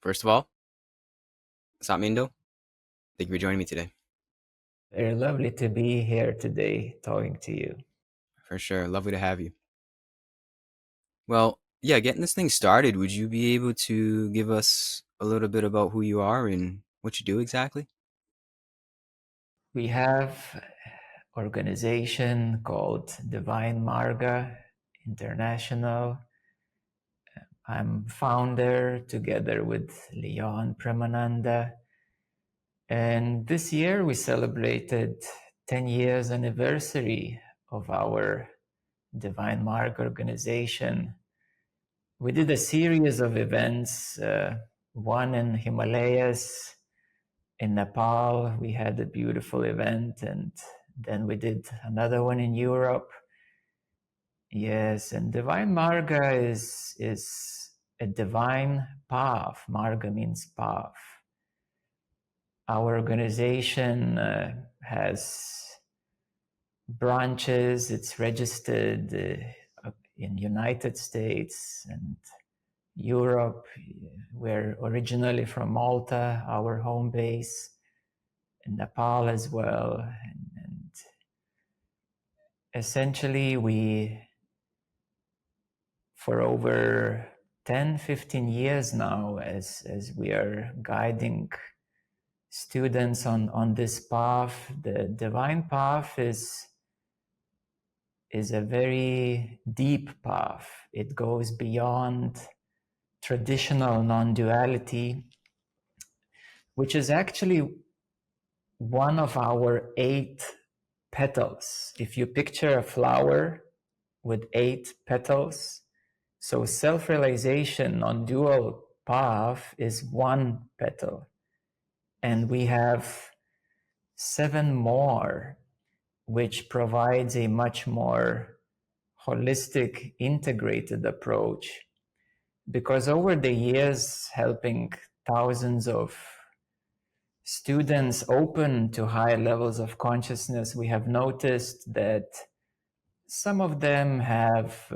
First of all, what's up, Mindo? Thank you for joining me today. Very lovely to be here today talking to you. For sure. Lovely to have you. Well, yeah, getting this thing started, would you be able to give us a little bit about who you are and what you do exactly? We have an organization called Divine Marga International. I'm founder together with Leon Premananda. And this year we celebrated 10 years anniversary of our Divine Marga organization. We did a series of events, one in Himalayas, in Nepal. We had a beautiful event, and then we did another one in Europe. Yes, and Divine Marga is a divine path. Marga means path. Our organization has branches. It's registered in United States and Europe. We're originally from Malta, our home base, in Nepal as well. And essentially, we, for over 10, 15 years now, as we are guiding students on this path, the divine path is a very deep path. It goes beyond traditional non-duality, which is actually one of our 8 petals. If you picture a flower with 8 petals, so self-realization on dual path is 1 petal. And we have 7 more, which provides a much more holistic, integrated approach. Because over the years, helping thousands of students open to higher levels of consciousness, we have noticed that some of them have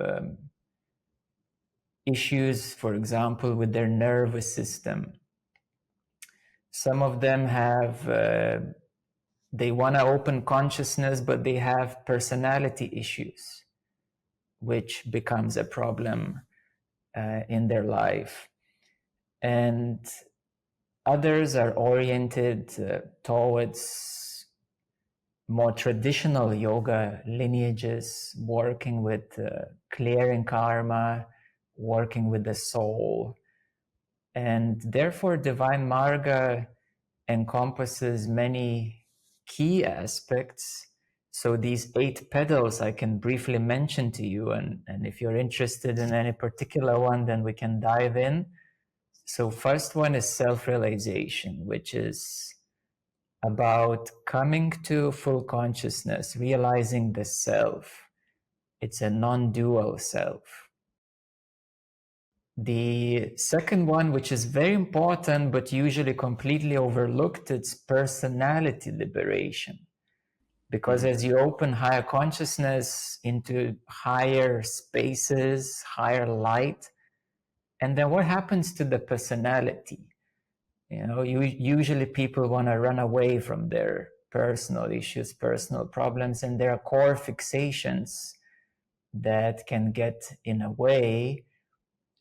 issues, for example, with their nervous system. Some of them have, they want to open consciousness, but they have personality issues, which becomes a problem in their life. And others are oriented towards more traditional yoga lineages, working with clearing karma, working with the soul. And therefore, Divine Marga encompasses many key aspects. So these 8 petals I can briefly mention to you, and if you're interested in any particular one, then we can dive in. So first one is self-realization, which is about coming to full consciousness, realizing the self. It's a non-dual self. The second one, which is very important but usually completely overlooked, it's personality liberation. Because as you open higher consciousness into higher spaces, higher light, and then what happens to the personality? You know, usually people want to run away from their personal issues, personal problems, and there are core fixations that can get in a way.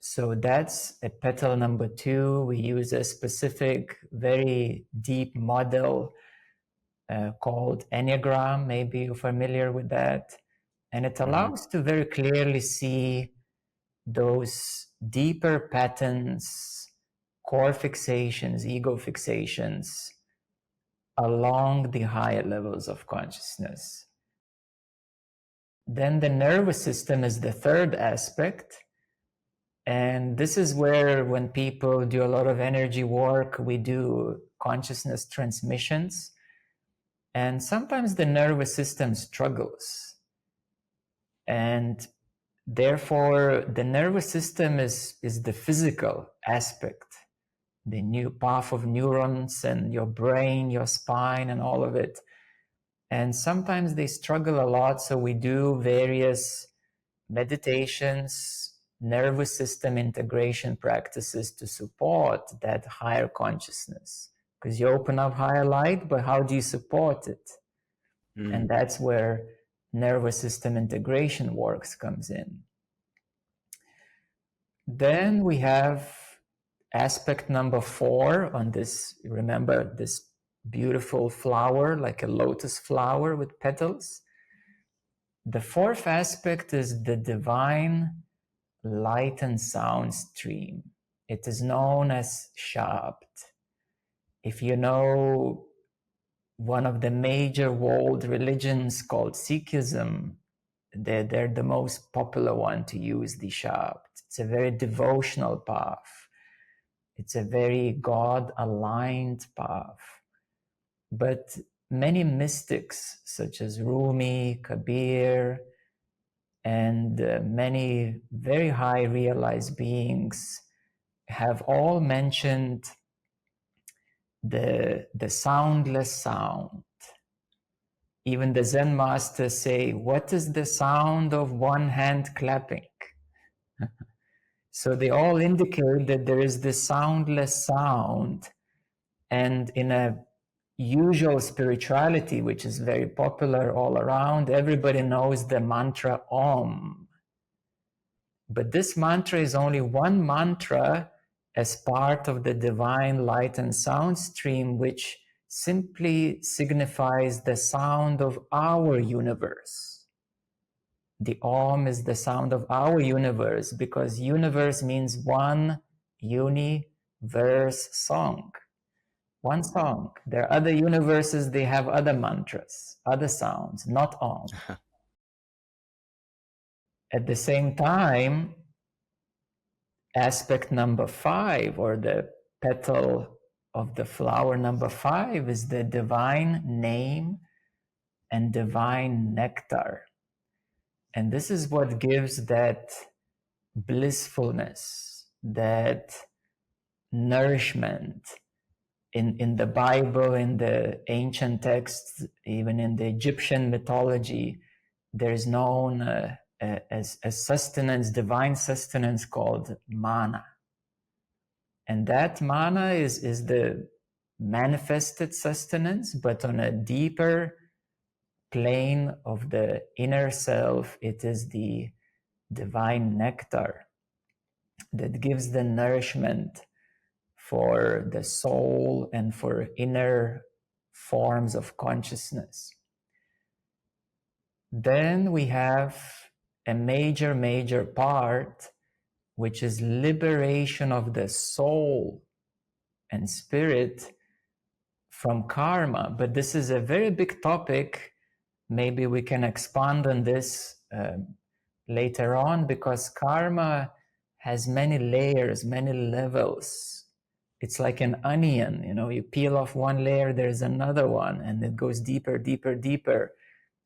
So that's a petal number 2. We use a specific, very deep model called Enneagram. Maybe you're familiar with that. And it allows to very clearly see those deeper patterns, core fixations, ego fixations along the higher levels of consciousness. Then the nervous system is the third aspect. And this is where, when people do a lot of energy work, we do consciousness transmissions. And sometimes the nervous system struggles. And therefore, the nervous system is the physical aspect, the new path of neurons and your brain, your spine, and all of it. And sometimes they struggle a lot. So we do various meditations nervous system integration practices to support that higher consciousness. Because you open up higher light, but how do you support it? And that's where nervous system integration works comes in. Then we have aspect number 4 on this. Remember this beautiful flower, like a lotus flower with petals? The 4th aspect is the divine light and sound stream. It is known as Shabd. If you know one of the major world religions called Sikhism, they're the most popular one to use the Shabd. It's a very devotional path. It's a very God-aligned path. But many mystics, such as Rumi, Kabir, and many very high realized beings have all mentioned the soundless sound. Even the Zen masters say, what is the sound of one hand clapping? So they all indicate that there is this soundless sound. And in a usual spirituality, which is very popular all around, everybody knows the mantra Om. But this mantra is only one mantra as part of the divine light and sound stream, which simply signifies the sound of our universe. The Om is the sound of our universe, because universe means one universe song. One song. There are other universes, they have other mantras, other sounds, not Om. At the same time, aspect number 5, or the petal of the flower number 5, is the divine name and divine nectar. And this is what gives that blissfulness, that nourishment. In the Bible, in the ancient texts, even in the Egyptian mythology, there is known as sustenance, divine sustenance called manna. And that manna is the manifested sustenance, but on a deeper plane of the inner self, it is the divine nectar that gives the nourishment for the soul and for inner forms of consciousness. Then we have a major part, which is liberation of the soul and spirit from karma. But this is a very big topic. Maybe we can expand on this later on, because karma has many layers, many levels. It's like an onion, you peel off one layer, there's another one, and it goes deeper, deeper, deeper.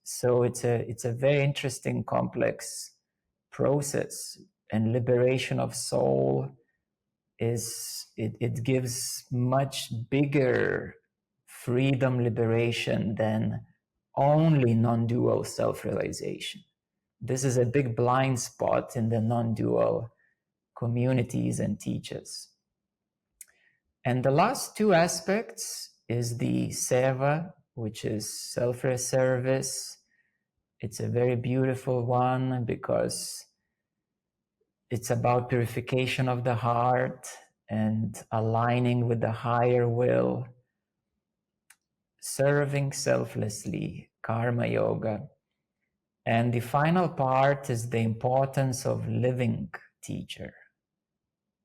So it's a very interesting, complex process. And liberation of soul it gives much bigger freedom, liberation than only non-dual self-realization. This is a big blind spot in the non-dual communities and teachers. And the last 2 aspects is the seva, which is self-service. It's a very beautiful one because it's about purification of the heart and aligning with the higher will, serving selflessly, karma yoga. And the final part is the importance of living teacher,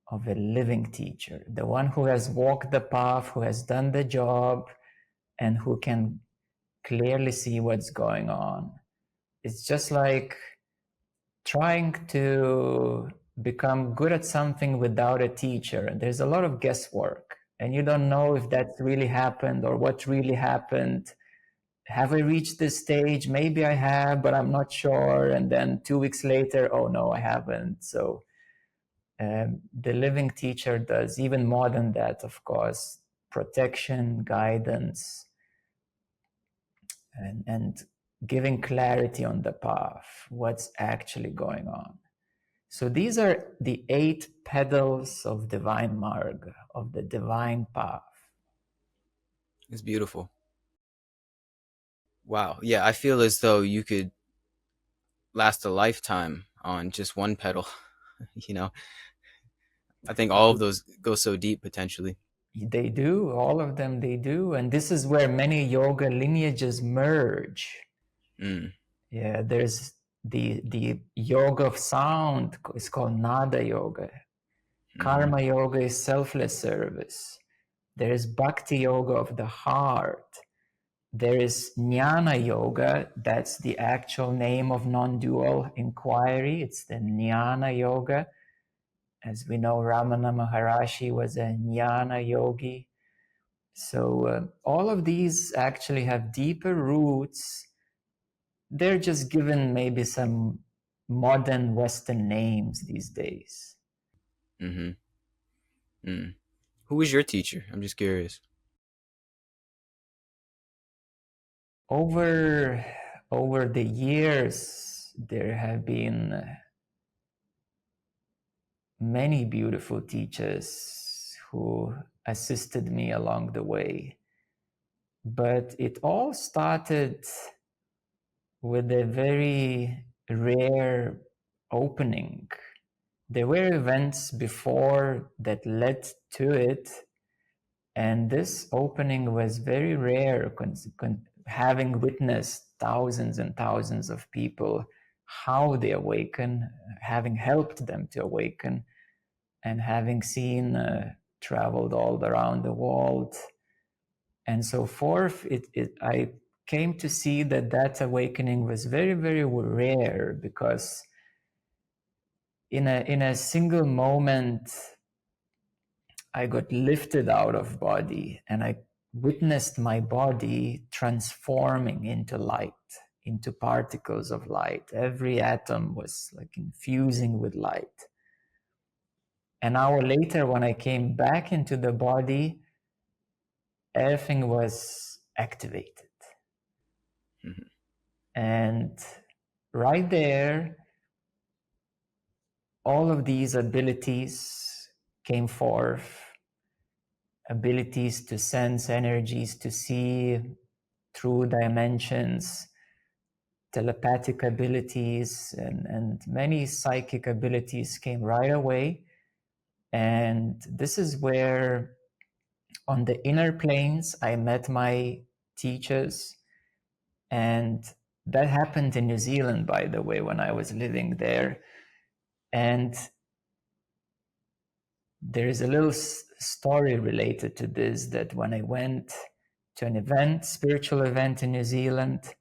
of a living teacher, the one who has walked the path, who has done the job, and who can clearly see what's going on. It's just like trying to become good at something without a teacher. There's a lot of guesswork, and you don't know if that really happened or what really happened. Have I reached this stage? Maybe I have, but I'm not sure. And then 2 weeks later, oh no, I haven't. So the living teacher does even more than that, of course, protection, guidance, and giving clarity on the path, what's actually going on. So these are the 8 petals of divine Marga, of the divine path. It's beautiful. Wow. Yeah, I feel as though you could last a lifetime on just one petal. you know, I think all of those go so deep potentially. They do, all of them they do. And this is where many yoga lineages merge. Mm. Yeah, there's the yoga of sound is called Nada Yoga. Mm-hmm. Karma Yoga is selfless service. There is Bhakti Yoga of the heart. There is Jnana Yoga, that's the actual name of non-dual inquiry. It's the Jnana Yoga. As we know, Ramana Maharishi was a Jnana yogi. So all of these actually have deeper roots. They're just given maybe some modern Western names these days. Mm-hmm. Mm. Who was your teacher? I'm just curious. Over the years, there have been many beautiful teachers who assisted me along the way. But it all started with a very rare opening. There were events before that led to it, and this opening was very rare, having witnessed thousands and thousands of people how they awaken, having helped them to awaken, and having seen traveled all around the world and so forth. I came to see that awakening was very, very rare, because in a single moment I got lifted out of body, and I witnessed my body transforming into light, into particles of light. Every atom was like infusing with light. An hour later, when I came back into the body, everything was activated. Mm-hmm. And right there, all of these abilities came forth, abilities to sense energies, to see through dimensions, telepathic abilities, and many psychic abilities came right away. And this is where, on the inner planes, I met my teachers. And that happened in New Zealand, by the way, when I was living there. And there is a little story related to this, that when I went to an event, spiritual event in New Zealand,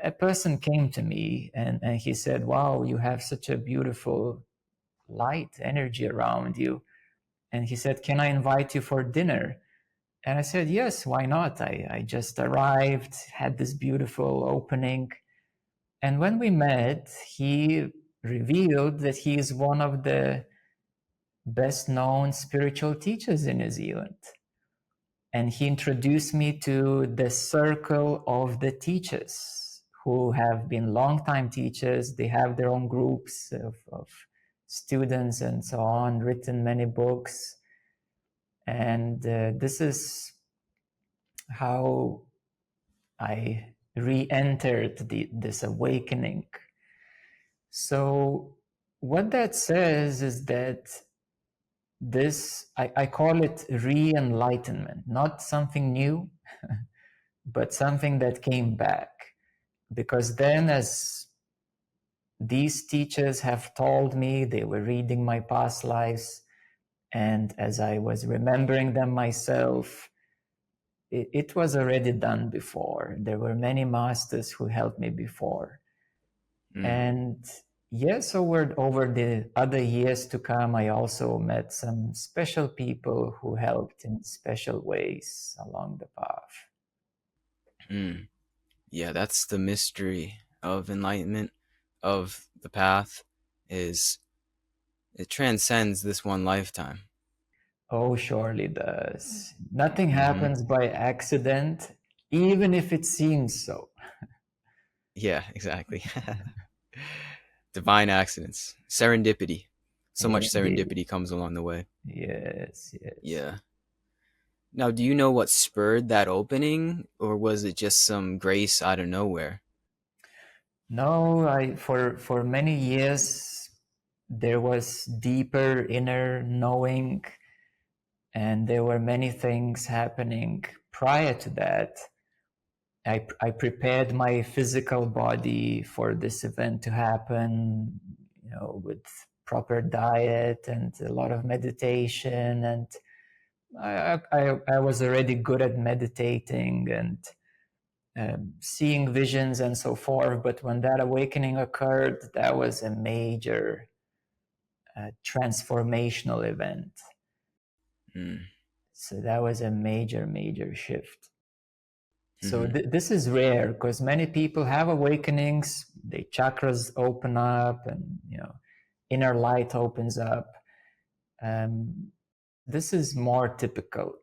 a person came to me and he said, "Wow, you have such a beautiful light energy around you." And he said, "Can I invite you for dinner?" And I said, "Yes, why not? I just arrived, had this beautiful opening." And when we met, he revealed that he is one of the best known spiritual teachers in New Zealand. And he introduced me to the circle of the teachers who have been longtime teachers. They have their own groups of students and so on, written many books. And this is how I re-entered this awakening. So what that says is that I call it re-enlightenment, not something new, but something that came back. Because then, as these teachers have told me, they were reading my past lives, and as I was remembering them myself, it was already done before. There were many masters who helped me before. Mm. And yes, over the other years to come, I also met some special people who helped in special ways along the path. Mm. Yeah, that's the mystery of enlightenment, of the path, is it transcends this one lifetime. Oh, surely does. Nothing Mm-hmm. happens by accident, even if it seems so. Yeah, exactly. Divine accidents, serendipity. So much Indeed. serendipity comes along the way. Yes, yes. Yeah. Now, do you know what spurred that opening, or was it just some grace out of nowhere? No, I for many years there was deeper inner knowing, and there were many things happening prior to that. I prepared my physical body for this event to happen, with proper diet and a lot of meditation, and I was already good at meditating and seeing visions and so forth. But when that awakening occurred, that was a major transformational event. Mm. So that was a major, major shift. So Hmm. this is rare because many people have awakenings, the chakras open up, and inner light opens up. This is more typical.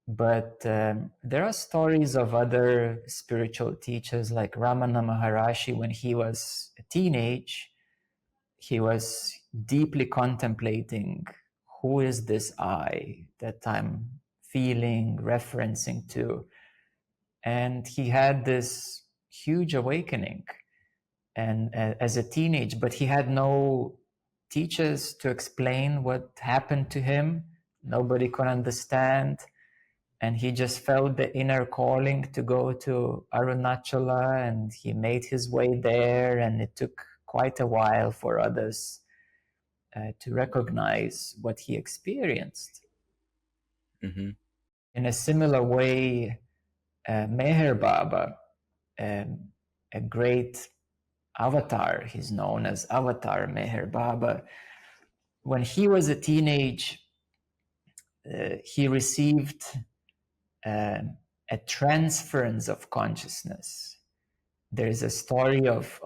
But there are stories of other spiritual teachers like Ramana Maharishi. When he was a teenage, he was deeply contemplating, who is this I that I'm feeling, referencing to? And he had this huge awakening, and as a teenage, but he had no teachers to explain what happened to him. Nobody could understand, and he just felt the inner calling to go to Arunachala, and he made his way there, and it took quite a while for others to recognize what he experienced. Mm-hmm. In a similar way, Meher Baba, um, a great avatar, he's known as Avatar Meher Baba. When he was a teenage, he received uh, a transference of consciousness. There is a story of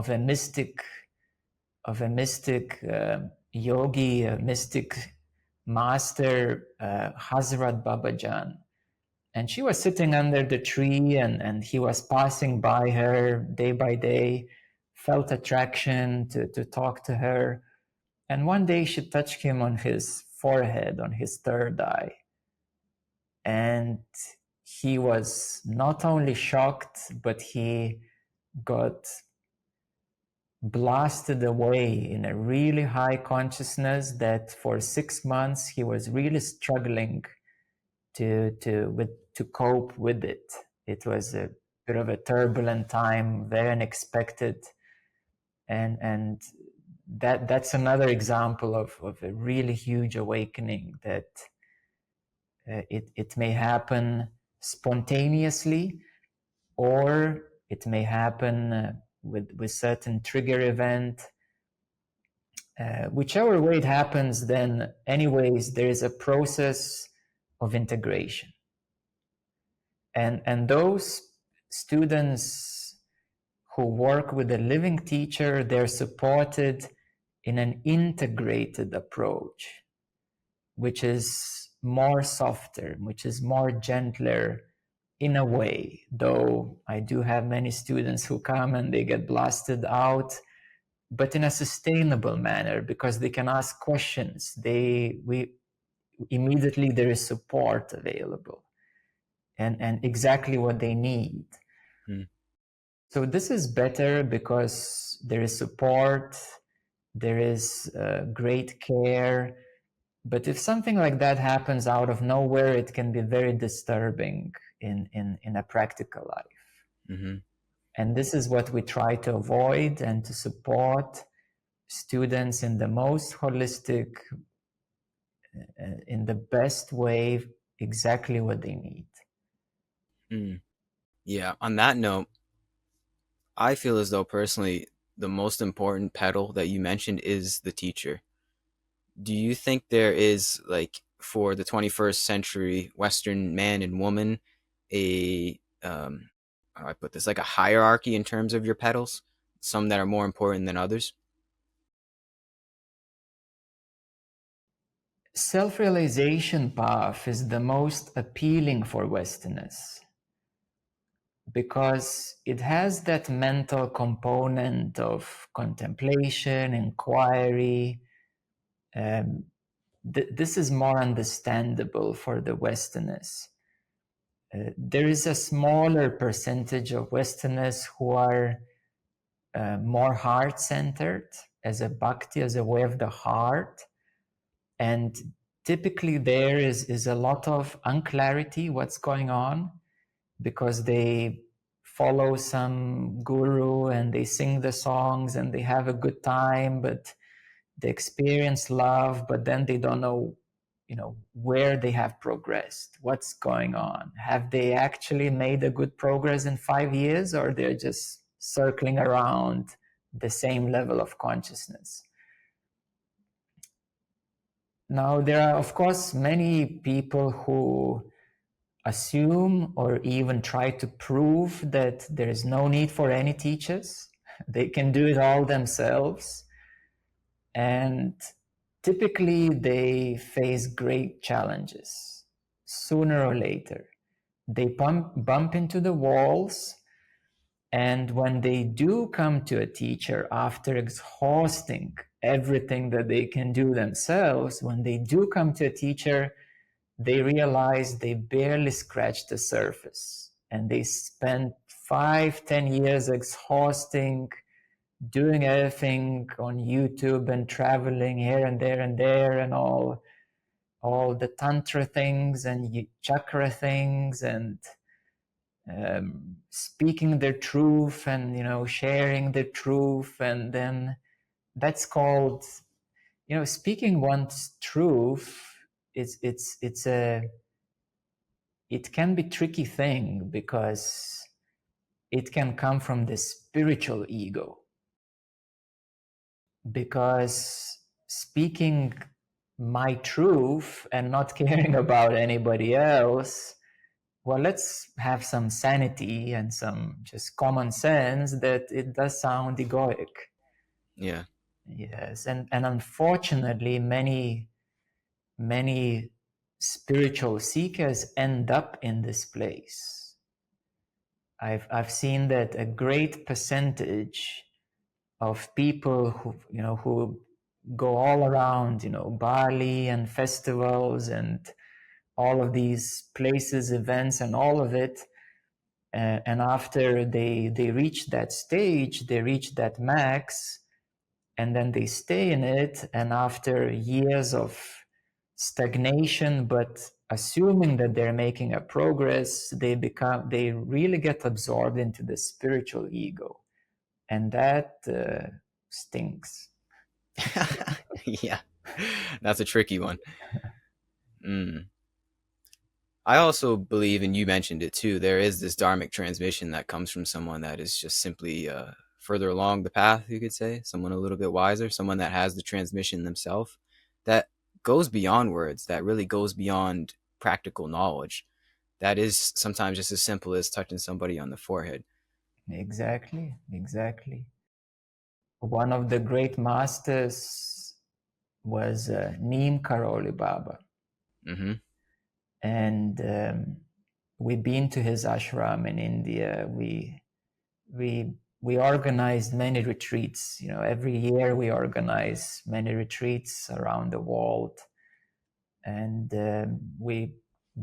a mystic yogi, a mystic master, Hazrat Babajan. And she was sitting under the tree, and he was passing by her day by day, felt attraction to talk to her. And one day she touched him on his forehead, on his third eye. And he was not only shocked, but he got blasted away in a really high consciousness that for 6 months he was really struggling to cope with it. It was a bit of a turbulent time, very unexpected, and that's another example of a really huge awakening that it may happen spontaneously, or it may happen with certain trigger event. Whichever way it happens, then anyways, there is a process of integration. And those students who work with a living teacher, they're supported in an integrated approach, which is more softer, which is more gentler in a way. Though I do have many students who come and they get blasted out, but in a sustainable manner, because they can ask questions. We immediately there is support available, and exactly what they need. Mm. So this is better because there is support, there is great care. But if something like that happens out of nowhere, it can be very disturbing in a practical life. Mm-hmm. And this is what we try to avoid, and to support students in the most holistic, in the best way, exactly what they need. Mm. Yeah. On that note, I feel as though personally the most important pedal that you mentioned is the teacher. Do you think there is, like, for the 21st century Western man and woman, a how do I put this, like a hierarchy in terms of your pedals? Some that are more important than others? Self-realization path is the most appealing for Westerners. because it has that mental component of contemplation, inquiry. Um, this is more understandable for the Westerners. There is a smaller percentage of Westerners who are more heart-centered, as a bhakti, as a way of the heart. And typically there is a lot of unclarity what's going on, because they follow some guru and they sing the songs and they have a good time, but they experience love, but then they don't know, where they have progressed, what's going on. Have they actually made a good progress in 5 years, or they're just circling around the same level of consciousness? Now, there are, of course, many people who assume or even try to prove that there is no need for any teachers. They can do it all themselves. And typically they face great challenges. Sooner or later, they bump into the walls. And when they do come to a teacher after exhausting everything that they can do themselves, when they do come to a teacher, they realize they barely scratched the surface, and they spent 5-10 years exhausting, doing everything on YouTube and traveling here and there and there, and all the tantra things and chakra things, and speaking their truth, and sharing the truth. And then that's called, speaking one's truth. It can be a tricky thing, because it can come from the spiritual ego. Because speaking my truth and not caring about anybody else, well, let's have some sanity and some just common sense that it does sound egoic. Yeah. Yes, and unfortunately, many spiritual seekers end up in this place. I've seen that a great percentage of people who go all around, Bali and festivals and all of these places, events, and all of it. And after they reach that stage, they reach that max, and then they stay in it. And after years of stagnation, but assuming that they're making a progress, they really get absorbed into the spiritual ego, and that stinks. Yeah. That's a tricky one. Mm. I also believe, and you mentioned it too, there is this dharmic transmission that comes from someone that is just simply further along the path, you could say, someone a little bit wiser, someone that has the transmission themselves, that goes beyond words, that really goes beyond practical knowledge. That is sometimes just as simple as touching somebody on the forehead. Exactly. One of the great masters was Neem Karoli Baba. Mm-hmm. And we've been to his ashram in India. We organized many retreats. Every year we organize many retreats around the world, and we've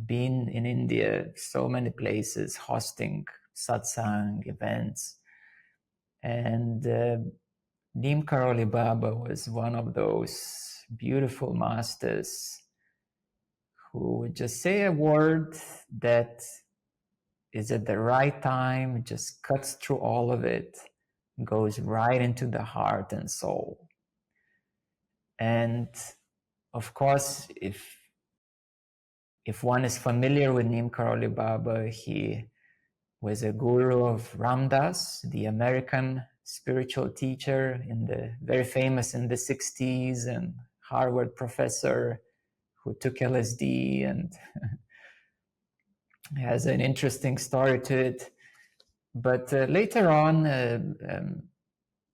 been in India so many places, hosting satsang events. And Neem Karoli Baba was one of those beautiful masters who would just say a word that is at the right time, just cuts through all of it, goes right into the heart and soul. And of course, if one is familiar with Neem Karoli Baba, he was a guru of Ram Dass, the American spiritual teacher, very famous in the 60s, and Harvard professor who took LSD, and has an interesting story to it. But later on,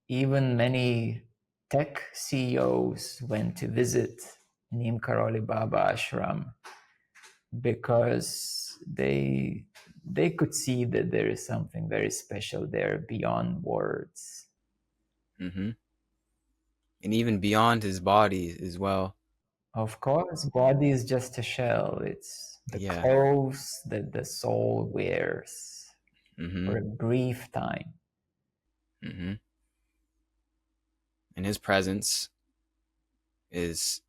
even many tech CEOs went to visit Neem Karoli Baba ashram, because they they could see that there is something very special there beyond words. Mm-hmm. And even beyond his body as well. Of course, body is just a shell. It's the Yeah. clothes that the soul wears Mm-hmm. for a brief time. Mm-hmm. And his presence is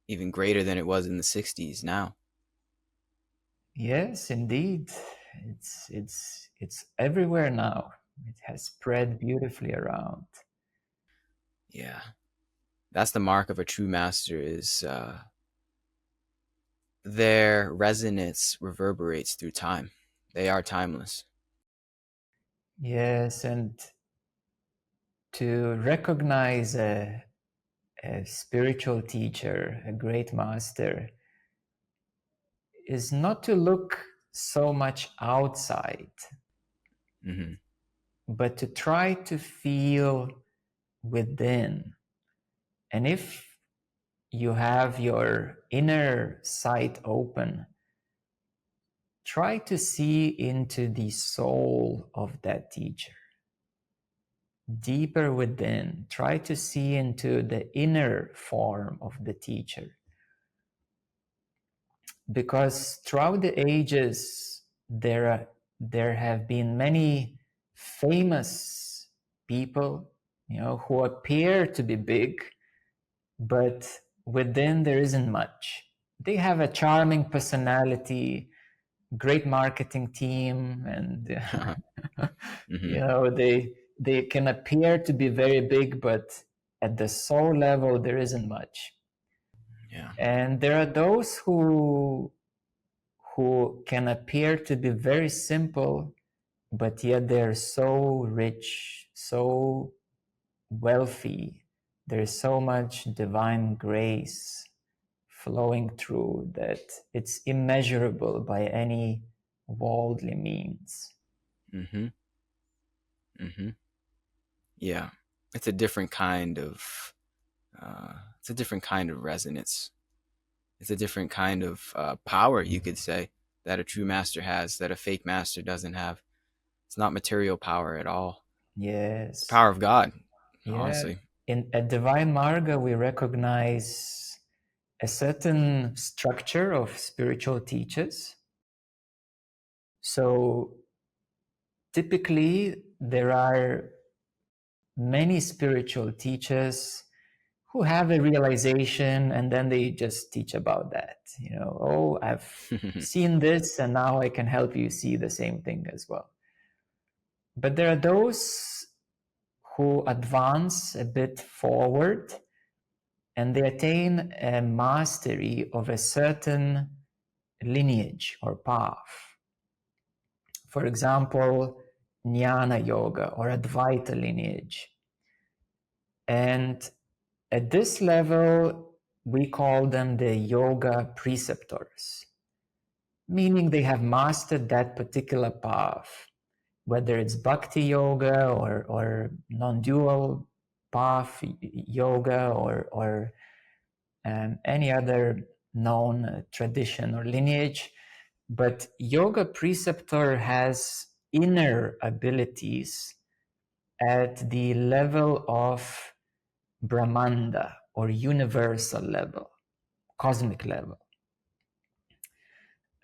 even greater than it was in the 60s now. Yes, indeed. It's everywhere now. It has spread beautifully around. Yeah. That's the mark of a true master is their resonance reverberates through time. They are timeless. Yes, and to recognize a spiritual teacher, a great master, is not to look so much outside, Mm-hmm. but to try to feel within. And if you have your inner sight open, try to see into the soul of that teacher, deeper within. Try to see into the inner form of the teacher. Because throughout the ages, there have been many famous people, who appear to be big, but within there isn't much. They have a charming personality, great marketing team, and Mm-hmm. they can appear to be very big, but at the soul level there isn't much. Yeah. And there are those who can appear to be very simple, but yet they're so rich, so wealthy. There's so much divine grace flowing through that it's immeasurable by any worldly means. Mm-hmm. Mm-hmm. Yeah. It's a different kind of it's a different kind of resonance. It's a different kind of power, you could say, that a true master has that a fake master doesn't have. It's not material power at all. It's the Yes. power of God, Yeah. honestly. In at Divine Marga, we recognize a certain structure of spiritual teachers. So typically, there are many spiritual teachers who have a realization and then they just teach about that. Oh, I've seen this and now I can help you see the same thing as well. But there are those who advance a bit forward and they attain a mastery of a certain lineage or path. For example, Jnana Yoga or Advaita lineage. And at this level, we call them the yoga preceptors, meaning they have mastered that particular path, whether it's bhakti yoga or non-dual path yoga or any other known tradition or lineage. But yoga preceptor has inner abilities at the level of Brahmanda or universal level, cosmic level.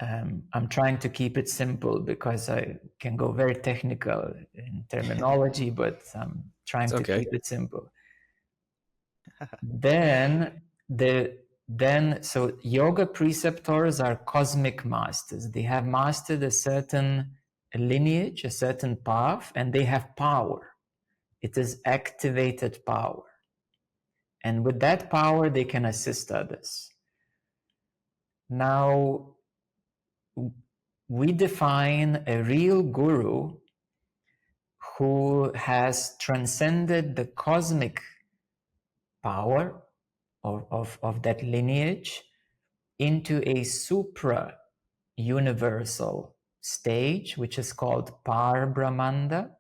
I'm trying to keep it simple because I can go very technical in terminology, but I'm It's trying to okay. keep it simple. Then so yoga preceptors are cosmic masters. They have mastered a certain lineage, a certain path, and they have power. It is activated power. And with that power, they can assist others. Now, we define a real guru who has transcended the cosmic power of that lineage into a supra universal stage, which is called Par Brahmanda.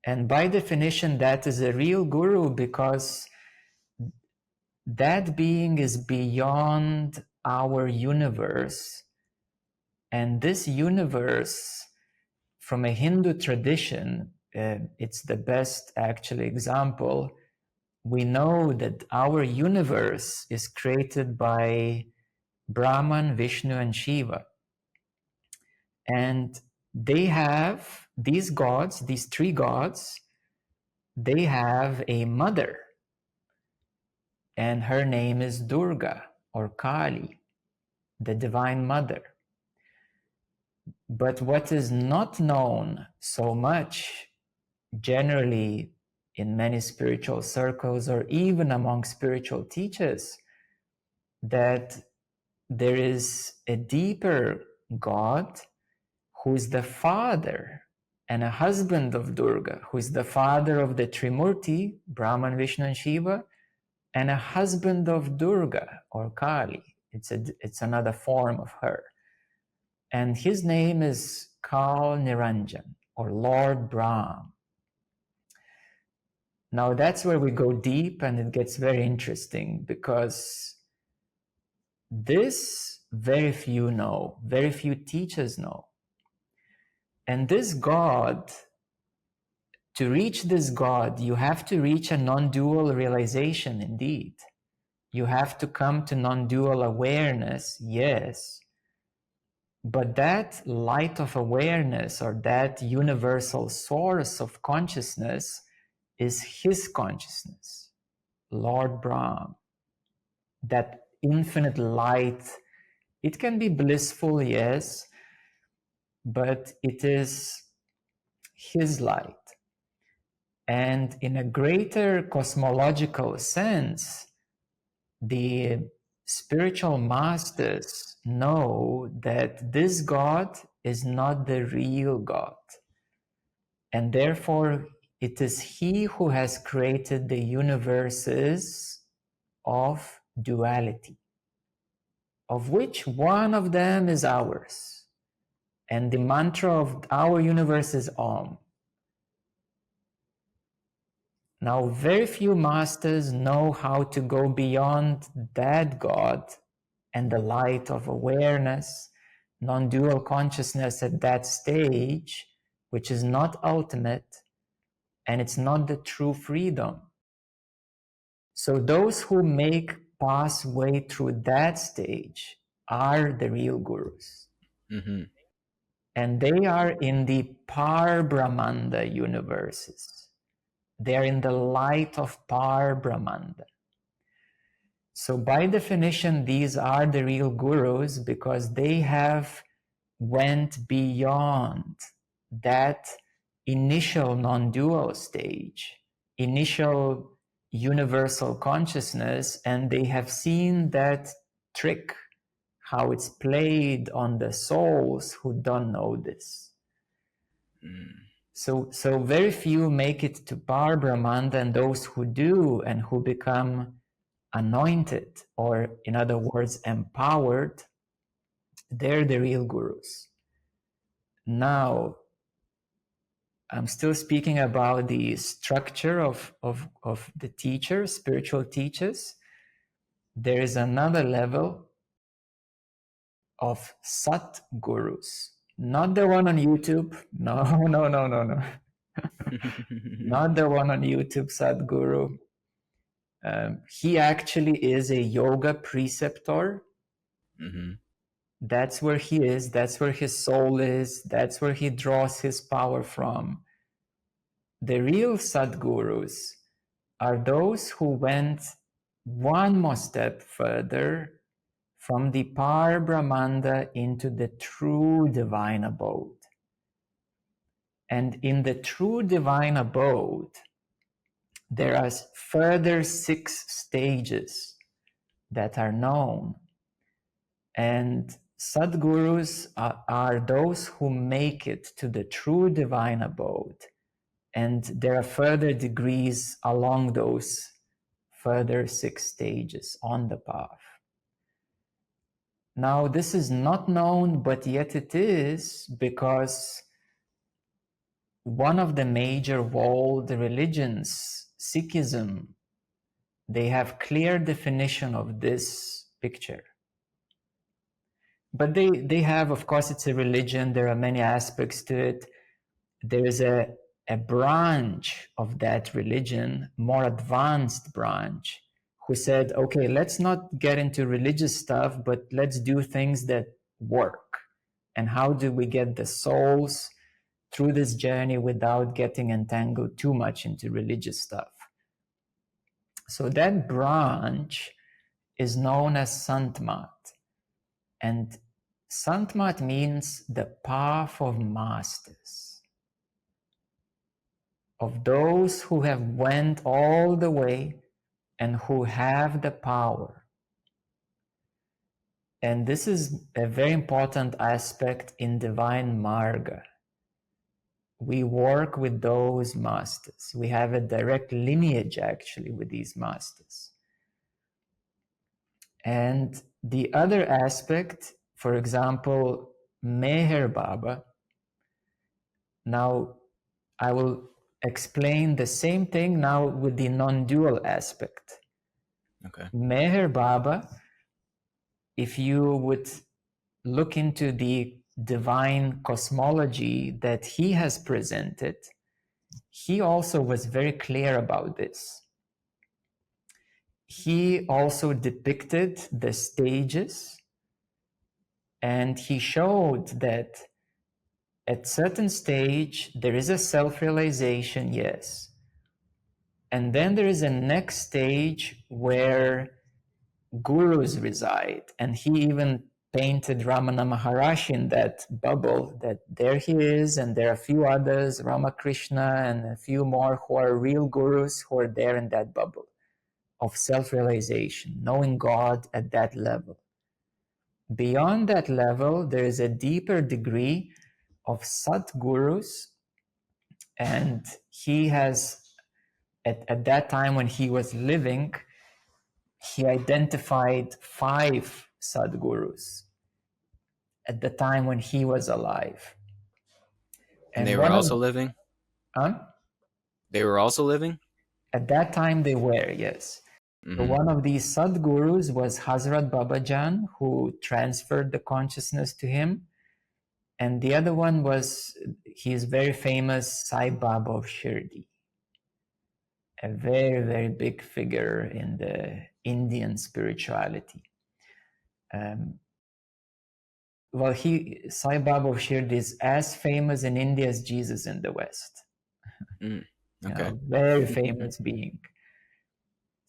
And by definition, that is a real guru because that being is beyond our universe And this universe, from a Hindu tradition, it's the best actually example. We know that our universe is created by Brahman, Vishnu, and Shiva. And they have, these gods, these three gods, they have a mother, and her name is Durga or Kali, the Divine Mother. But what is not known so much generally in many spiritual circles or even among spiritual teachers, that there is a deeper God who is the father and a husband of Durga, who is the father of the Trimurti, Brahman, Vishnu, and Shiva, and a husband of Durga or Kali. It's another form of her. And his name is Kal Niranjan or Lord Brahm. Now that's where we go deep and it gets very interesting, because this very few know, very few teachers know. And this God, to reach this God, you have to reach a non-dual realization indeed. You have to come to non-dual awareness, yes. But that light of awareness or that universal source of consciousness is his consciousness, Lord Brahm. That infinite light, it can be blissful, yes, but it is his light. And in a greater cosmological sense, the spiritual masters know that this God is not the real God. And therefore, it is he who has created the universes of duality, of which one of them is ours. And the mantra of our universe is Om. Now, very few masters know how to go beyond that God and the light of awareness, non-dual consciousness at that stage, which is not ultimate, and it's not the true freedom. So those who make pass way through that stage are the real gurus. Mm-hmm. And they are in the Par Brahmanda universes. They are in the light of Par Brahmanda. So by definition, these are the real gurus because they have went beyond that initial non-dual stage, initial universal consciousness, and they have seen that trick, how it's played on the souls who don't know this. So very few make it to Par Brahmanda, and those who do and who become anointed, or in other words, empowered, they're the real gurus. Now, I'm still speaking about the structure of the teachers, spiritual teachers. There is another level of Sat gurus, not the one on YouTube. No, no, no, no, no. Not the one on YouTube, Sadhguru. He actually is a yoga preceptor. Mm-hmm. That's where he is. That's where his soul is. That's where he draws his power from. The real Sadgurus are those who went one more step further from the Par Brahmanda into the true divine abode. And in the true divine abode, there are further 6 stages that are known. And Sadgurus are those who make it to the true divine abode. And there are further degrees along those further 6 stages on the path. Now, this is not known, but yet it is, because one of the major world religions, Sikhism, they have clear definition of this picture. but they have, of course, it's a religion. There are many aspects to it. There is a branch of that religion, more advanced branch, who said, okay, let's not get into religious stuff, but let's do things that work. And how do we get the souls through this journey without getting entangled too much into religious stuff? So that branch is known as Santmat. And Santmat means the path of masters, of those who have went all the way and who have the power. And this is a very important aspect in Divine Marga. We work with those masters. We have a direct lineage actually with these masters. And the other aspect, for example, Meher Baba. Now, I will explain the same thing now with the non-dual aspect. Okay. Meher Baba, if you would look into the divine cosmology that he has presented, he also was very clear about this. He also depicted the stages, and he showed that at certain stage there is a self-realization, yes, and then there is a next stage where gurus reside, and he even painted Ramana Maharshi in that bubble, that there he is, and there are a few others, Ramakrishna and a few more who are real gurus who are there in that bubble of self-realization, knowing God at that level. Beyond that level, there is a deeper degree of Satgurus, and he has, at that time when he was living, he identified 5 Sadgurus at the time when he was alive. And they And were one also of, living? huh? They were also living? At that time they were, yes. So Mm-hmm. one of these Sadgurus was Hazrat Babajan, who transferred the consciousness to him. And the other one was, he is very famous, Sai Baba of Shirdi, a very, very big figure in the Indian spirituality. Well, Sai Baba of Shirdi is as famous in India as Jesus in the West. Mm. You Okay. know, very famous being.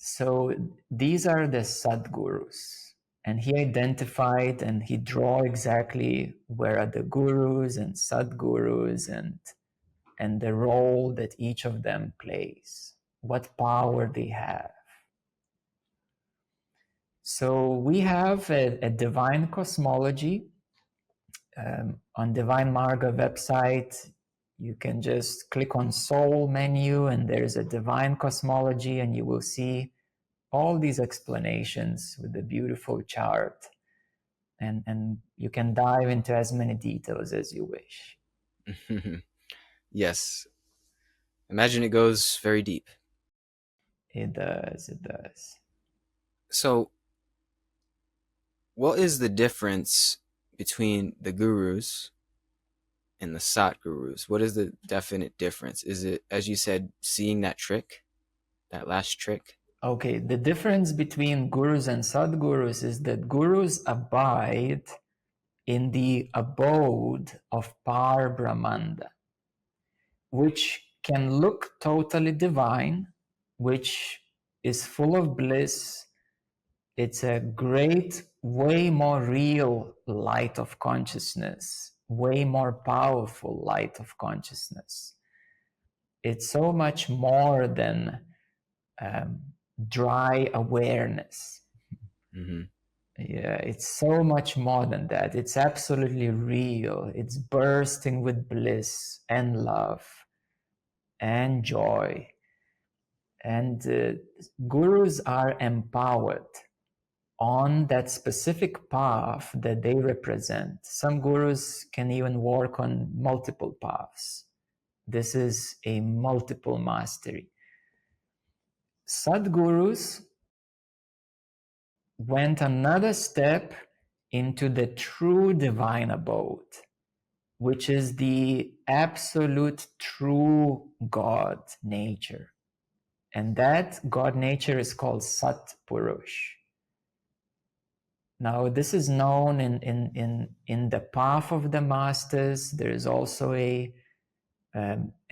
So these are the Sadgurus. And he identified and he draw exactly where are the gurus and Sadgurus and the role that each of them plays, what power they have. So we have a divine cosmology. On Divine Marga website, you can just click on Soul menu and there's a divine cosmology, and you will see all these explanations with the beautiful chart. And you can dive into as many details as you wish. Yes. Imagine it goes very deep. It does, it does. So, what is the difference between the gurus and the Sat gurus? What is the definite difference? Is it, as you said, seeing that trick, that last trick? Okay, the difference between gurus and sadgurus is that gurus abide in the abode of Par Brahmanda, which can look totally divine, which is full of bliss. It's a great, way more real light of consciousness, way more powerful light of consciousness. It's so much more than um, dry awareness. Mm-hmm. Yeah, it's so much more than that. It's absolutely real. It's bursting with bliss and love and joy. And gurus are empowered on that specific path that they represent. Some gurus can even work on multiple paths. This is a multiple mastery. Sadgurus went another step into the true divine abode, which is the absolute true God nature. And that God nature is called Sat Purush. Now, this is known in the path of the masters. There is also a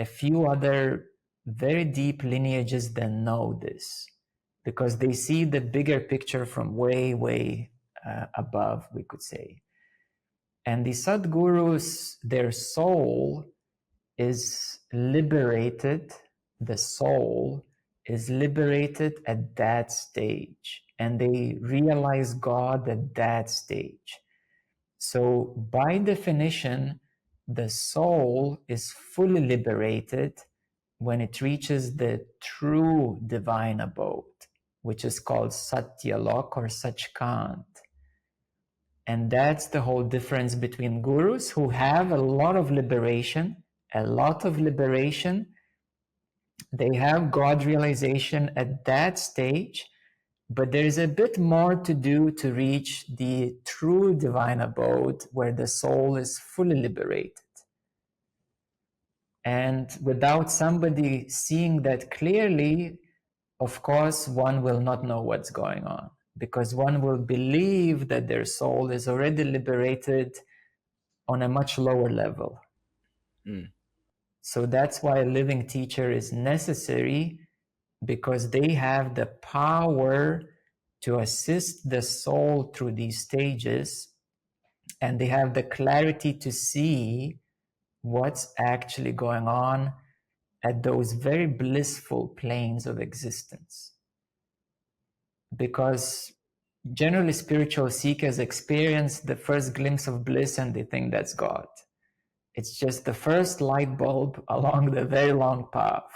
few other very deep lineages that know this because they see the bigger picture from way, way above, we could say. And the Sadgurus, their soul is liberated, the soul is liberated at that stage, and they realize God at that stage. So, by definition, the soul is fully liberated when it reaches the true divine abode, which is called Satyalok or Sachkant. And that's the whole difference between gurus who have a lot of liberation, They have God realization at that stage, but there's a bit more to do to reach the true divine abode where the soul is fully liberated. And without somebody seeing that clearly, of course, one will not know what's going on because one will believe that their soul is already liberated on a much lower level. Mm. So that's why a living teacher is necessary because they have the power to assist the soul through these stages and they have the clarity to see what's actually going on at those very blissful planes of existence. Because generally spiritual seekers experience the first glimpse of bliss and they think that's God. It's just the first light bulb along the very long path.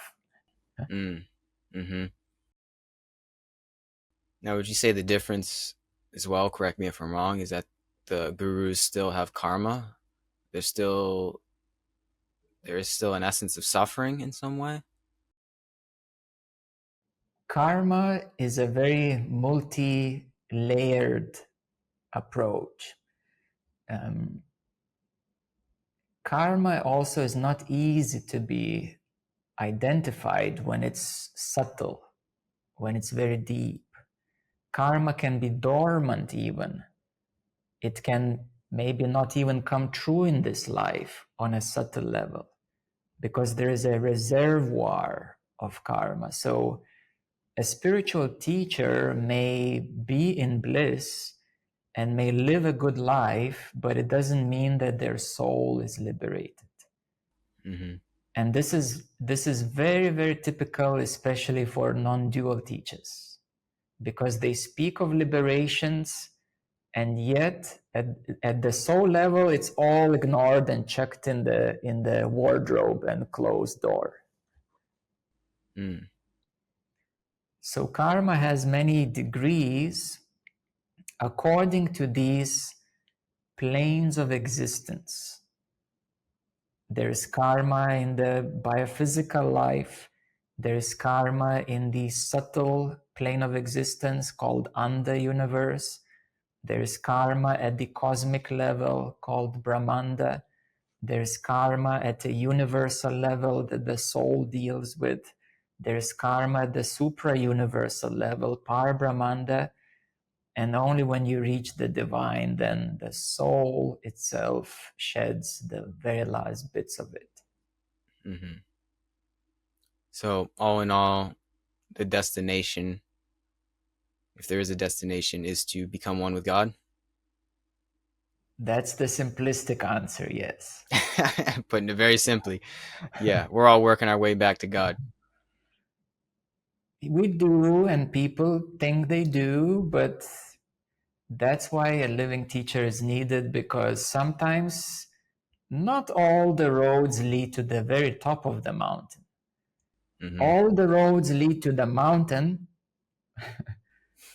Mm. Mm-hmm. Now, would you say the difference as well, correct me if I'm wrong, is that the gurus still have karma? There's still there is still an essence of suffering in some way? Karma is a very multi-layered approach. Um, Karma also is not easy to be identified when it's subtle, when it's very deep. Karma can be dormant even. It can maybe not even come true in this life on a subtle level because there is a reservoir of karma. So a spiritual teacher may be in bliss and may live a good life, but it doesn't mean that their soul is liberated. Mm-hmm. And this is very, very typical, especially for non-dual teachers, because they speak of liberations, and yet at the soul level, it's all ignored and chucked in the wardrobe and closed door. Mm. So karma has many degrees according to these planes of existence. There is karma in the biophysical life. There is karma in the subtle plane of existence called Anda universe. There is karma at the cosmic level called Brahmanda. There is karma at a universal level that the soul deals with. There is karma at the supra-universal level, Par Brahmanda. And only when you reach the divine, then the soul itself sheds the very last bits of it. Mm-hmm. So, all in all, the destination, if there is a destination, is to become one with God. That's the simplistic answer, yes. Putting it very simply, yeah, we're all working our way back to God. We do, and people think they do, but that's why a living teacher is needed because sometimes not all the roads lead to the very top of the mountain. Mm-hmm. All the roads lead to the mountain,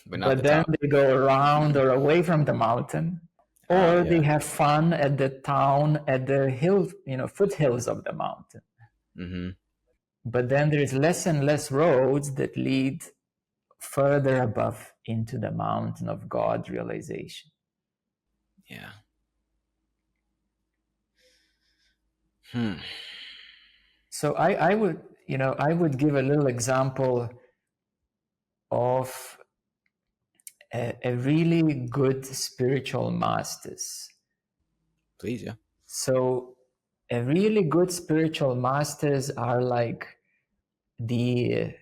But not but the then top. they go around or away from the mountain, Ah, or they yeah. have fun at the town, at the hill, foothills of the mountain. Mm-hmm. But then there is less and less roads that lead further above into the mountain of God realization. Yeah. Hmm. So I would, I would give a little example of a really good spiritual masters. Please, yeah. So a really good spiritual masters are like the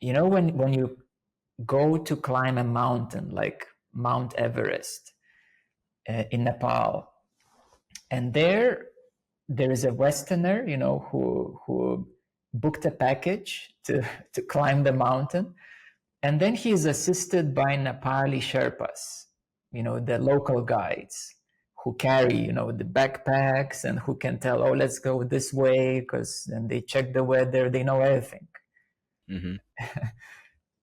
when you go to climb a mountain like Mount Everest in Nepal, and there is a Westerner, who booked a package to climb the mountain, and then he is assisted by Nepali Sherpas, the local guides who carry, the backpacks and who can tell, oh, let's go this way, because then they check the weather, they know everything. Mm-hmm.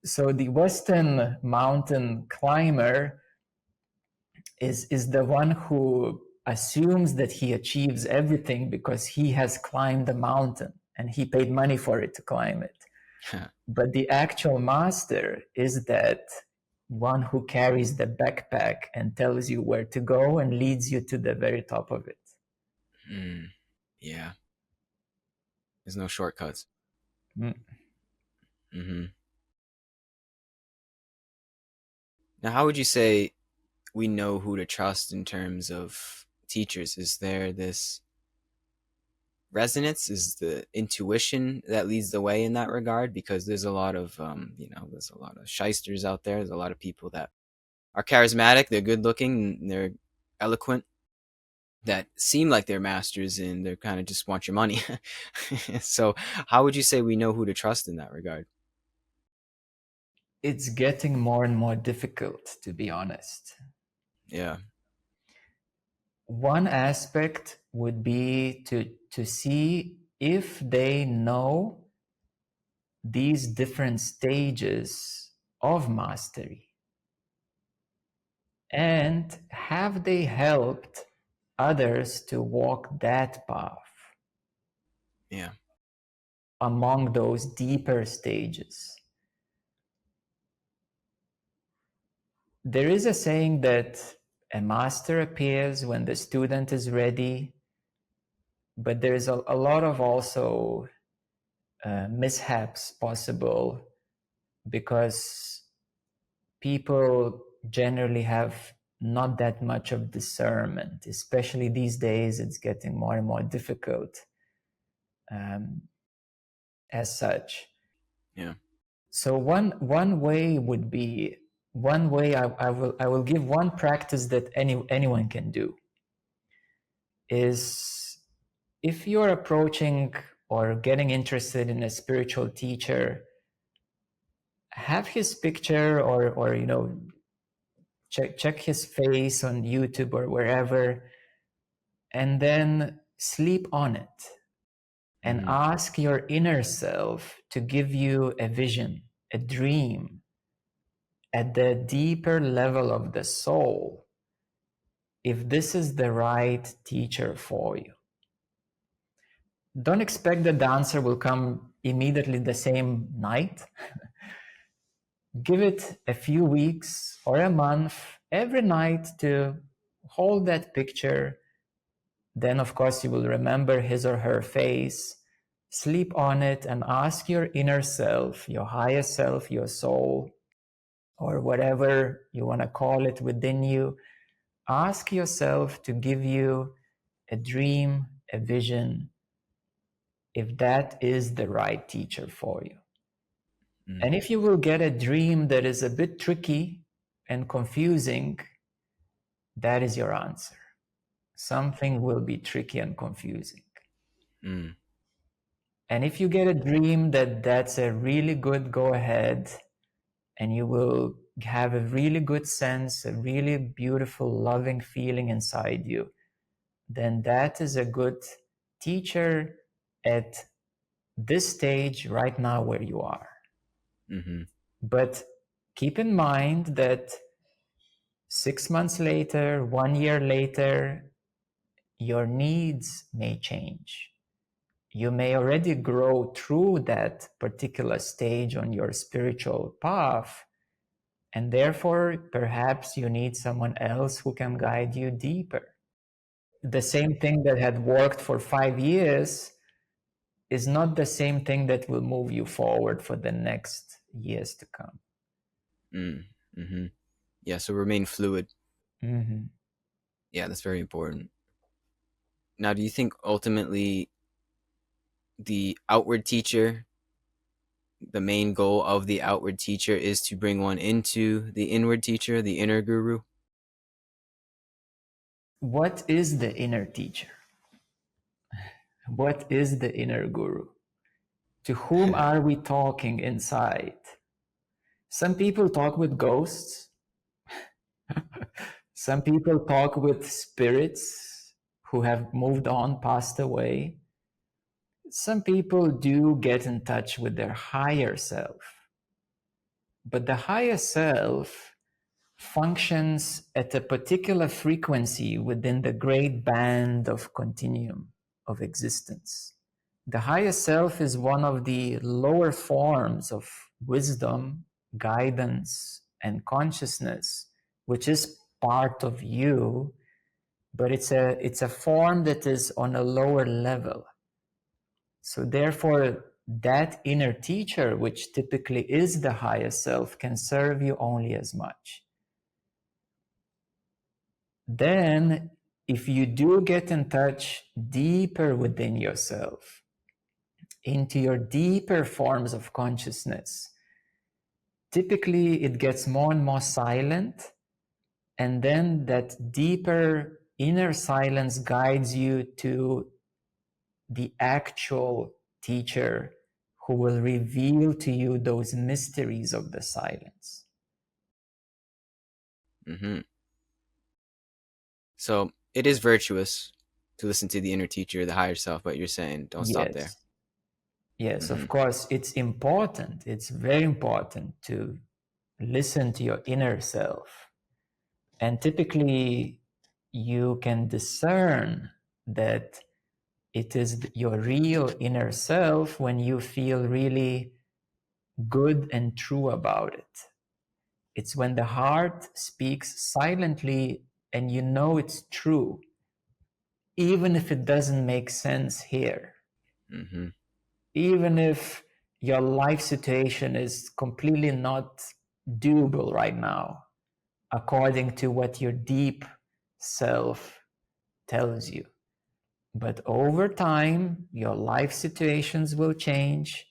So the Western mountain climber is the one who assumes that he achieves everything because he has climbed the mountain and he paid money for it to climb it. But the actual master is that one who carries the backpack and tells you where to go and leads you to the very top of it. Mm. Yeah. There's no shortcuts. Mm. Mm-hmm. Now, how would you say we know who to trust in terms of teachers? Is there this resonance? Is the intuition that leads the way in that regard? Because there's a lot of, there's a lot of shysters out there. There's a lot of people that are charismatic, they're good looking, they're eloquent, that seem like they're masters, and they kind of just want your money. So, how would you say we know who to trust in that regard? It's getting more and more difficult, to be honest. Yeah. One aspect would be to see if they know these different stages of mastery, and have they helped others to walk that path Yeah. among those deeper stages. There is a saying that a master appears when the student is ready, but there's a lot of also mishaps possible because people generally have not that much of discernment, especially these days. It's getting more and more difficult um, as such. Yeah. So one way would be, one way I will give one practice that anyone can do is, if you're approaching or getting interested in a spiritual teacher, have his picture or check his face on YouTube or wherever, and then sleep on it and Mm-hmm. ask your inner self to give you a vision, a dream at the deeper level of the soul, if this is the right teacher for you. Don't expect that the answer will come immediately the same night. Give it a few weeks or a month every night to hold that picture. Then, of course, you will remember his or her face. Sleep on it and ask your inner self, your higher self, your soul, or whatever you want to call it within you. Ask yourself to give you a dream, a vision, if that is the right teacher for you. Mm. And if you will get a dream that is a bit tricky and confusing, that is your answer. Something will be tricky and confusing. Mm. And if you get a dream that's a really good go ahead, and you will have a really good sense, a really beautiful, loving feeling inside you, then that is a good teacher at this stage right now where you are. Mm-hmm. But keep in mind that 6 months later, 1 year later, your needs may change. You may already grow through that particular stage on your spiritual path, And therefore, perhaps you need someone else who can guide you deeper. The same thing that had worked for 5 years is not the same thing that will move you forward for the next years to come. Mm. Mm-hmm. Yeah, so remain fluid. Mm-hmm. Yeah, that's very important. Now, do you think ultimately the outward teacher, the main goal of the outward teacher is to bring one into the inward teacher, the inner guru? What is the inner teacher? What is the inner guru? To whom are we talking inside? Some people talk with ghosts. Some people talk with spirits who have moved on, passed away. Some people do get in touch with their higher self. But the higher self functions at a particular frequency within the great band of continuum of existence. The higher self is one of the lower forms of wisdom, guidance, and consciousness, which is part of you, but it's a form that is on a lower level. So therefore, that inner teacher, which typically is the higher self, can serve you only as much. Then, if you do get in touch deeper within yourself, into your deeper forms of consciousness, typically it gets more and more silent, and then that deeper inner silence guides you to the actual teacher who will reveal to you those mysteries of the silence. Mm-hmm. So it is virtuous to listen to the inner teacher, the higher self, but you're saying don't stop there. Yes, yes, Mm-hmm. of course, it's important. It's very important to listen to your inner self. And typically, you can discern that it is your real inner self when you feel really good and true about it. It's when the heart speaks silently and you know it's true, even if it doesn't make sense here. Mm-hmm. Even if your life situation is completely not doable right now, according to what your deep self tells you. But over time, your life situations will change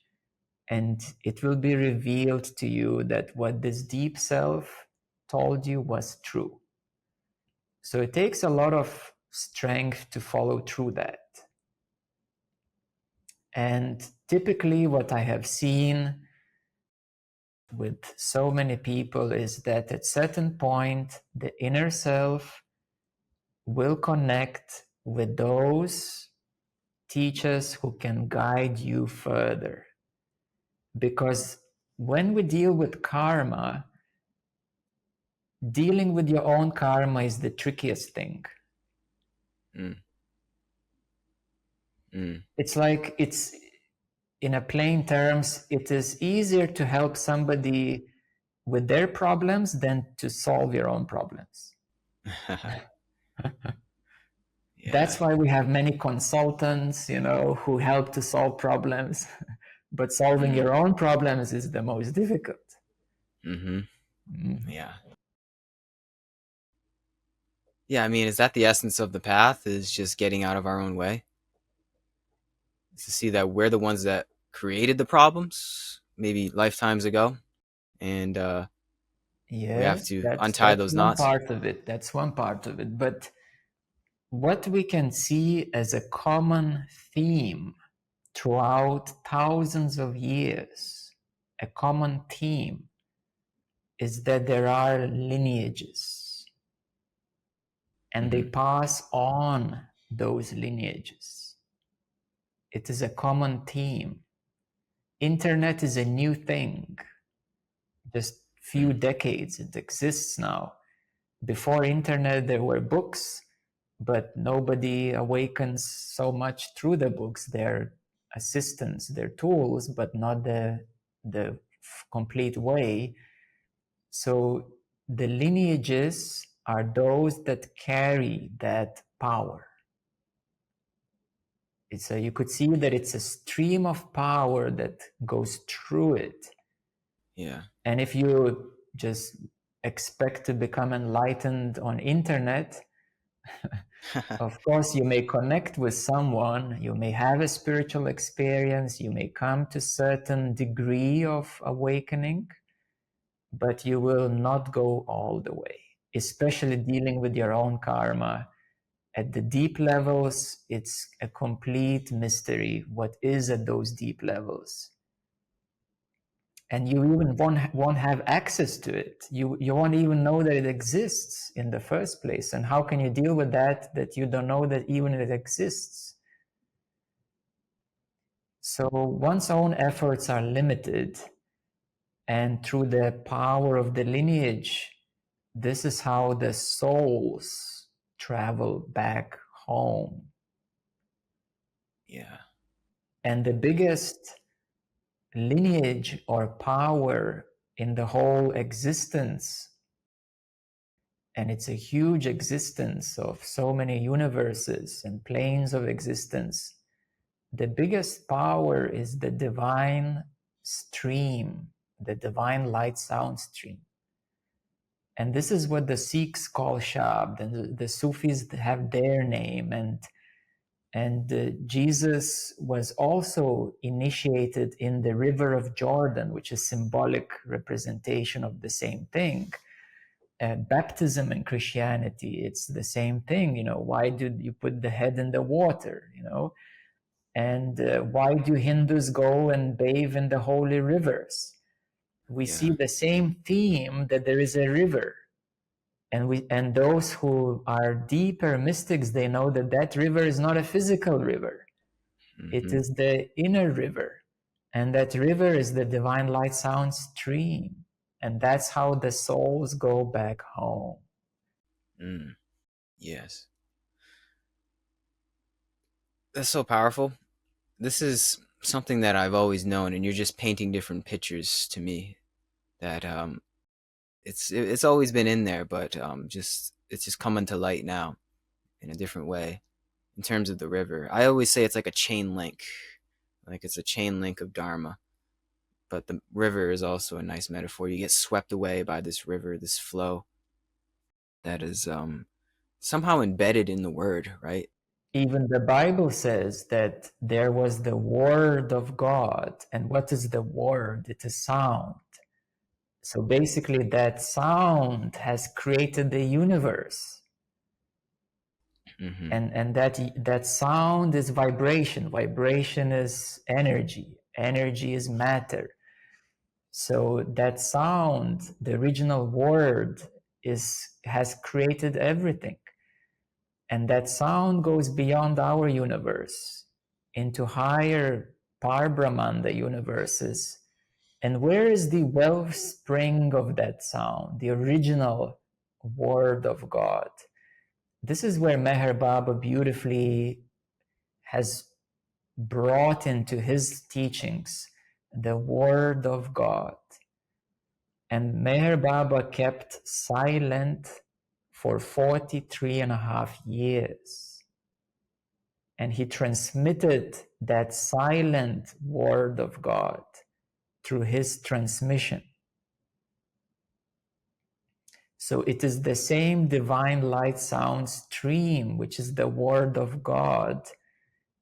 and it will be revealed to you that what this deep self told you was true. So it takes a lot of strength to follow through that. And typically, what I have seen with so many people is that at certain point, the inner self will connect with those teachers who can guide you further. Because when we deal with karma, dealing with your own karma is the trickiest thing. Mm. Mm. It's like it's in a plain terms, it is easier to help somebody with their problems than to solve your own problems. Yeah. That's why we have many consultants, who help to solve problems. But solving Mm. your own problems is the most difficult. Mm-hmm. Mhm. Yeah. Yeah, I mean, is that the essence of the path? Is just getting out of our own way? Is to see that we're the ones that created the problems, maybe lifetimes ago, and we have Yes, to that's untie that's those one knots. part of it. That's one part of it. But what we can see as a common theme throughout thousands of years, a common theme, is that there are lineages and they Mm-hmm. pass on those lineages. It is a common theme. Internet is a new thing, just few Mm. decades it exists now. Before internet, there were books, but nobody awakens so much through the books. They're assistants, they're tools, but not the complete way. So the lineages are those that carry that power. You could see that it's a stream of power that goes through it. Yeah. And if you just expect to become enlightened on internet, of course you may connect with someone, you may have a spiritual experience, you may come to certain degree of awakening, but you will not go all the way, especially dealing with your own karma. At the deep levels, it's a complete mystery what is at those deep levels. And you even won't have access to it. You won't even know that it exists in the first place. And how can you deal with that you don't know that even it exists? So one's own efforts are limited, and through the power of the lineage, this is how the souls travel back home. Yeah. And the biggest lineage or power in the whole existence, and it's a huge existence of so many universes and planes of existence, the biggest power is the divine stream, the divine light sound stream. And this is what the Sikhs call Shabd, and the Sufis have their name. And Jesus was also initiated in the river of Jordan, which is symbolic representation of the same thing. Baptism in Christianity, it's the same thing. Why do you put the head in the water? And why do Hindus go and bathe in the holy rivers? We see Yeah. the same theme, that there is a river. And those who are deeper mystics, they know that that river is not a physical river. It Mm-hmm. is the inner river. And that river is the divine light sound stream. And that's how the souls go back home. Mm. Yes. That's so powerful. This is something that I've always known, and you're just painting different pictures to me. That it's always been in there, but just it's just coming to light now in a different way. In terms of the river, I always say it's like a chain link, like it's a chain link of dharma. But the river is also a nice metaphor. You get swept away by this river, this flow that is somehow embedded in the word, right? Even the Bible says that there was the Word of God. And what is the Word? It's a sound. So basically, that sound has created the universe. Mm-hmm. And that sound is vibration. Vibration is energy. Energy is matter. So that sound, the original word, has created everything. And that sound goes beyond our universe into higher Parbrahmanda universes. And where is the wellspring of that sound, the original word of God? This is where Meher Baba beautifully has brought into his teachings the word of God. And Meher Baba kept silent for 43 and a half years. And he transmitted that silent word of God through his transmission. So it is the same divine light sound stream, which is the word of God,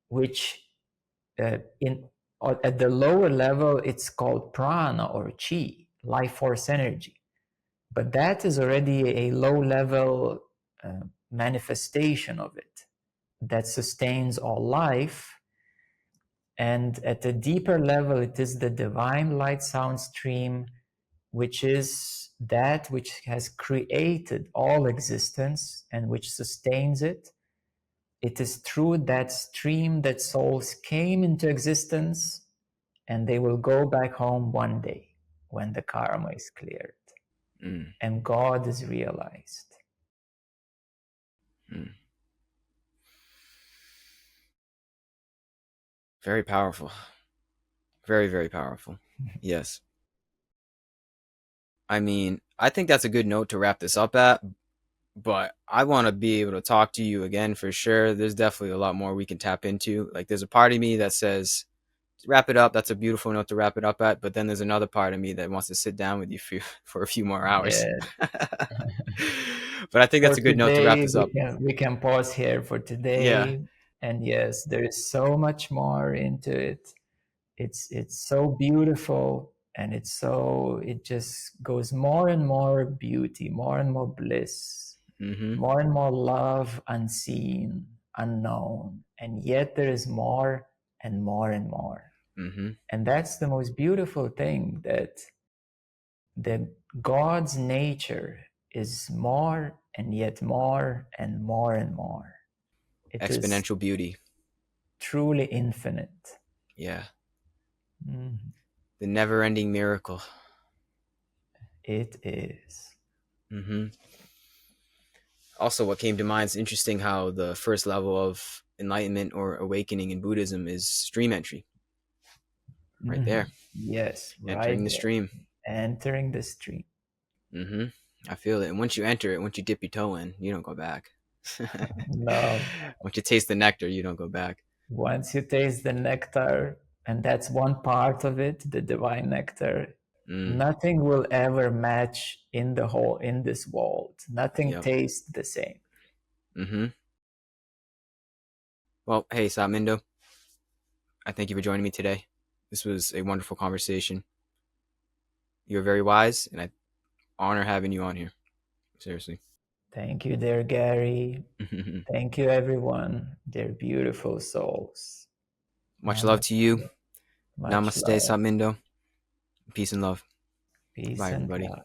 which at the lower level, it's called prana or chi, life force energy. But that is already a low level manifestation of it that sustains all life. And at a deeper level, it is the divine light sound stream, which is that which has created all existence and which sustains it. It is through that stream that souls came into existence, and they will go back home one day when the karma is cleared Mm. and God is realized. Mm. Very powerful. Very, very powerful. Yes. I mean, I think that's a good note to wrap this up at. But I want to be able to talk to you again for sure. There's definitely a lot more we can tap into. Like, there's a part of me that says, wrap it up. That's a beautiful note to wrap it up at. But then there's another part of me that wants to sit down with you for a few more hours. Yeah. But I think For that's a good note to wrap today, this up. we can pause here for Yeah. today. And yes, there is so much more into it. It's so beautiful, and it just goes more and more beauty, more and more bliss, Mm-hmm. more and more love, unseen, unknown, and yet there is more and more and more. Mm-hmm. And that's the most beautiful thing, that God's nature is more and yet more and more and more. It is Exponential beauty. truly infinite. Yeah. Mhm. The never ending miracle. It is. Mm-hmm. Also, what came to mind is interesting how the first level of enlightenment or awakening in Buddhism is stream entry, right Mhm. there, Yes, right entering the there. stream. Entering the stream. Mm-hmm. I feel it. And once you enter it, once you dip your toe in, you don't go back. No, Once you taste the nectar, you don't go back. once you taste the nectar, and that's one part of it, the divine nectar, Mm, nothing will ever match in this world. Nothing yep. tastes the same. Mm-hmm. Well, hey, Mindo, I thank you for joining me today. This was a wonderful conversation. You're very wise, and I honor having you on here. Seriously. Thank you, dear Gary. Thank you, everyone. They're beautiful souls. Much love to you. Namaste. Much Namaste, love. Mindo. Peace and love. Bye, Peace and everybody. love.